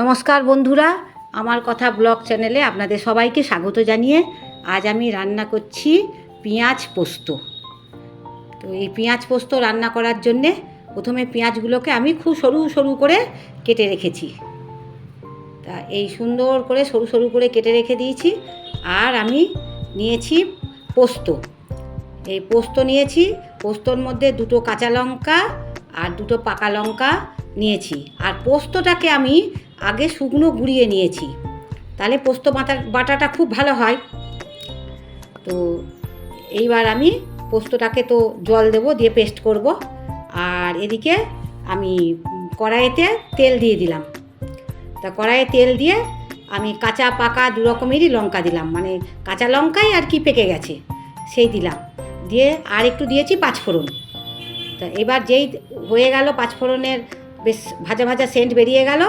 নমস্কার বন্ধুরা, আমার কথা ব্লগ চ্যানেলে আপনাদের সবাইকে স্বাগত জানিয়ে আজ আমি রান্না করছি পেঁয়াজ পোস্ত। তো এই পেঁয়াজ পোস্ত রান্না করার জন্যে প্রথমে পেঁয়াজগুলোকে আমি খুব সরু সরু করে কেটে রেখেছি। তা এই সুন্দর করে সরু সরু করে কেটে রেখে দিয়েছি। আর আমি নিয়েছি পোস্ত। এই পোস্ত নিয়েছি, পোস্তর মধ্যে দুটো কাঁচা লঙ্কা আর দুটো পাকা লঙ্কা নিয়েছি। আর পোস্তটাকে আমি আগে শুকনো গুঁড়িয়ে নিয়েছি, তাহলে পোস্ত বাটাটা খুব ভালো হয়। তো এইবার আমি পোস্তটাকে তো জল দেবো, দিয়ে পেস্ট করব। আর এদিকে আমি কড়াইতে তেল দিয়ে দিলাম। তা কড়াইয়ে তেল দিয়ে আমি কাঁচা পাকা দু রকমেরই লঙ্কা দিলাম, মানে কাঁচা লঙ্কাই আর কি পেকে গেছে সেই দিলাম। দিয়ে আর একটু দিয়েছি পাঁচফোড়ন। তা এবার যেই হয়ে গেল, পাঁচফোড়নের বেশ ভাজা ভাজা সেন্ট বেরিয়ে গেল,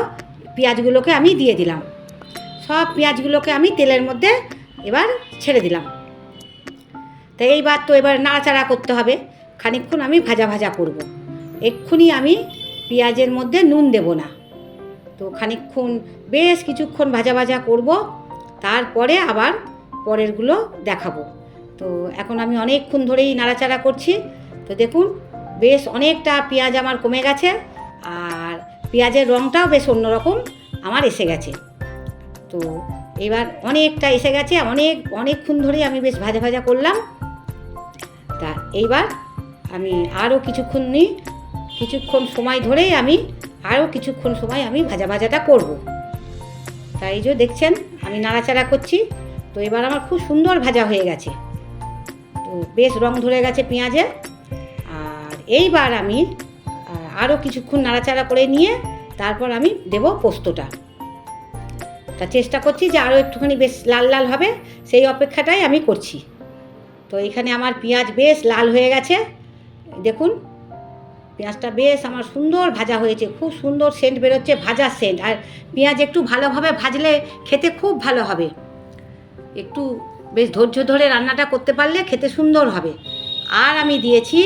পেঁয়াজগুলোকে আমি দিয়ে দিলাম। সব পেঁয়াজগুলোকে আমি তেলের মধ্যে এবার ছেড়ে দিলাম। তা এবার নাড়াচাড়া করতে হবে, খানিকক্ষণ আমি ভাজা ভাজা করব। এক্ষুনি আমি পেঁয়াজের মধ্যে নুন দেব না। তো খানিকক্ষণ বেশ কিছুক্ষণ ভাজা ভাজা করব, তারপরে আবার পরেরগুলো দেখাবো। তো এখন আমি অনেকক্ষণ ধরেই নাড়াচাড়া করছি। তো দেখুন বেশ অনেকটা পেঁয়াজ আমার কমে গেছে, আর পেঁয়াজের রঙটাও বেশ অন্যরকম আমার এসে গেছে। তো এবার অনেকটা এসে গেছে, অনেকক্ষণ ধরেই আমি বেশ ভাজা ভাজা করলাম। তা এইবার আমি আরও কিছুক্ষণ সময় ধরেই আমি ভাজা ভাজাটা করব। তাই এই যে দেখছেন আমি নাড়াচাড়া করছি। তো এবার আমার খুব সুন্দর ভাজা হয়ে গেছে, তো বেশ রং ধরে গেছে পেঁয়াজের। আর এইবার আমি আরও কিছুক্ষণ নাড়াচাড়া করে নিয়ে তারপর আমি দেব পোস্তটা। তা চেষ্টা করছি যে আরও একটুখানি বেশ লাল লাল হবে, সেই অপেক্ষাটাই আমি করছি। তো এখানে আমার পেঁয়াজ বেশ লাল হয়ে গেছে, দেখুন পেঁয়াজটা বেশ আমার সুন্দর ভাজা হয়েছে, খুব সুন্দর সেন্ট বেরোচ্ছে, ভাজার সেন্ট। আর পেঁয়াজ একটু ভালোভাবে ভাজলে খেতে খুব ভালো হবে, একটু বেশ ধৈর্য ধরে রান্নাটা করতে পারলে খেতে সুন্দর হবে। আর আমি দিয়েছি,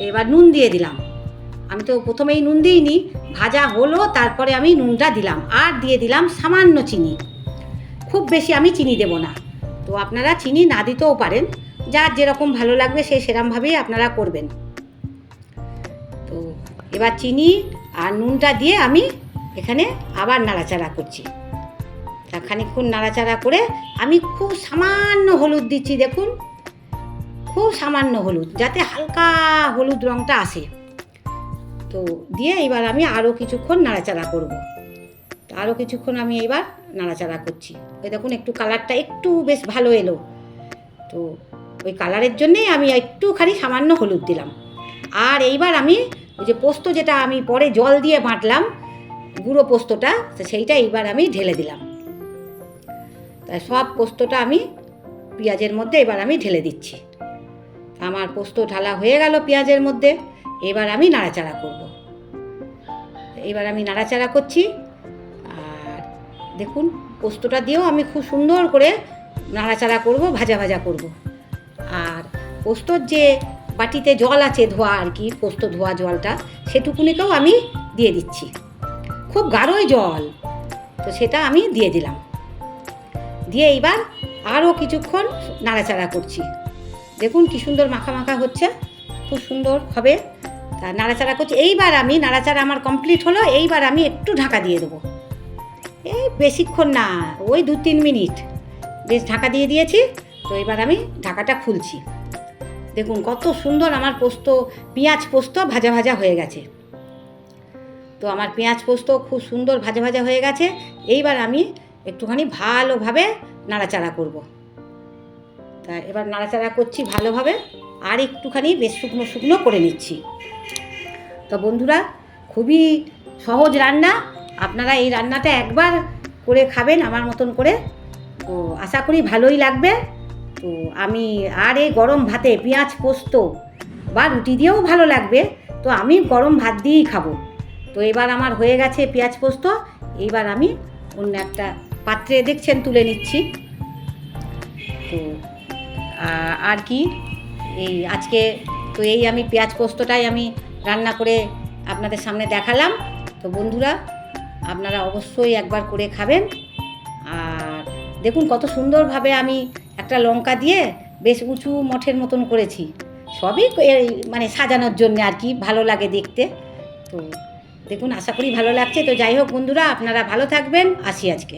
এবার নুন দিয়ে দিলাম। আমি তো প্রথমেই নুন দিইনি, ভাজা হলো তারপরে আমি নুনটা দিলাম। আর দিয়ে দিলাম সামান্য চিনি, খুব বেশি আমি চিনি দেব না। তো আপনারা চিনি না দিতেও পারেন, যার যেরকম ভালো লাগবে সেরকমভাবেই আপনারা করবেন। তো এবার চিনি আর নুনটা দিয়ে আমি এখানে আবার নাড়াচাড়া করছি। তা খানিকক্ষণ নাড়াচাড়া করে আমি খুব সামান্য হলুদ দিচ্ছি, দেখুন খুব সামান্য হলুদ, যাতে হালকা হলুদ রঙটা আসে। তো দিয়ে এবার আমি আরও কিছুক্ষণ নাড়াচাড়া করব। তো আরও কিছুক্ষণ আমি এবার নাড়াচাড়া করছি। ওই দেখুন একটু কালারটা একটু বেশ ভালো এলো। তো ওই কালারের জন্যেই আমি একটুখানি সামান্য হলুদ দিলাম। আর এইবার আমি ওই যে পোস্ত যেটা আমি পরে জল দিয়ে বাটলাম, গুঁড়ো পোস্তটা, সেইটা এইবার আমি ঢেলে দিলাম। তাই সব পোস্তটা আমি পেঁয়াজের মধ্যে এবার আমি ঢেলে দিচ্ছি। আমার পোস্ত ঢালা হয়ে গেল পেঁয়াজের মধ্যে। এবার আমি নাড়াচাড়া করব। এবার আমি নাড়াচাড়া করছি। আর দেখুন পোস্তটা দিয়েও আমি খুব সুন্দর করে নাড়াচাড়া করব, ভাজা ভাজা করব। আর পোস্তর যে বাটিতে জল আছে ধোয়া আর কি, পোস্ত ধোয়া জলটা, সেটুকুনিকেও আমি দিয়ে দিচ্ছি, খুব গাঢ়ই জল। তো সেটা আমি দিয়ে দিলাম। দিয়ে এইবার আরও কিছুক্ষণ নাড়াচাড়া করছি। দেখুন কি সুন্দর মাখা মাখা হচ্ছে, খুব সুন্দর হবে। তা নাড়াচাড়া করছি। এইবার আমি নাড়াচাড়া আমার কমপ্লিট হলো, এইবার আমি একটু ঢাকা দিয়ে দেবো। এই বেশিক্ষণ না, ওই 2-3 মিনিট বেশ ঢাকা দিয়ে দিয়েছি। তো এবার আমি ঢাকাটা খুলছি। দেখুন কত সুন্দর আমার পেঁয়াজ পোস্ত ভাজা ভাজা হয়ে গেছে। তো আমার পেঁয়াজ পোস্ত খুব সুন্দর ভাজা ভাজা হয়ে গেছে। এইবার আমি একটুখানি ভালোভাবে নাড়াচাড়া করব। তা এবার নাড়াচাড়া করছি ভালোভাবে, আর একটুখানি বেশ শুকনো শুকনো করে নিচ্ছি। তো বন্ধুরা খুবই সহজ রান্না, আপনারা এই রান্নাটা একবার করে খাবেন আমার মতন করে। তো আশা করি ভালোই লাগবে। তো আমি আর এই গরম ভাতে পেঁয়াজ পোস্ত বা রুটি দিয়েও ভালো লাগবে, তো আমি গরম ভাত দিয়েই খাবো। তো এবার আমার হয়ে গেছে পেঁয়াজ পোস্ত। এইবার আমি অন্য একটা পাত্রে দেখছেন তুলে নিচ্ছি। তো আর কি আজকে তো আমি পেঁয়াজ পোস্তটাই আমি রান্না করে আপনাদের সামনে দেখালাম। তো বন্ধুরা আপনারা অবশ্যই একবার করে খাবেন। আর দেখুন কত সুন্দরভাবে আমি একটা লঙ্কা দিয়ে বেশ উঁচু মঠের মতন করেছি, সবই মানে সাজানোর জন্য আর কি, ভালো লাগে দেখতে। তো দেখুন, আশা করি ভালো লাগছে। তো যাই হোক বন্ধুরা, আপনারা ভালো থাকবেন, আসি আজকে।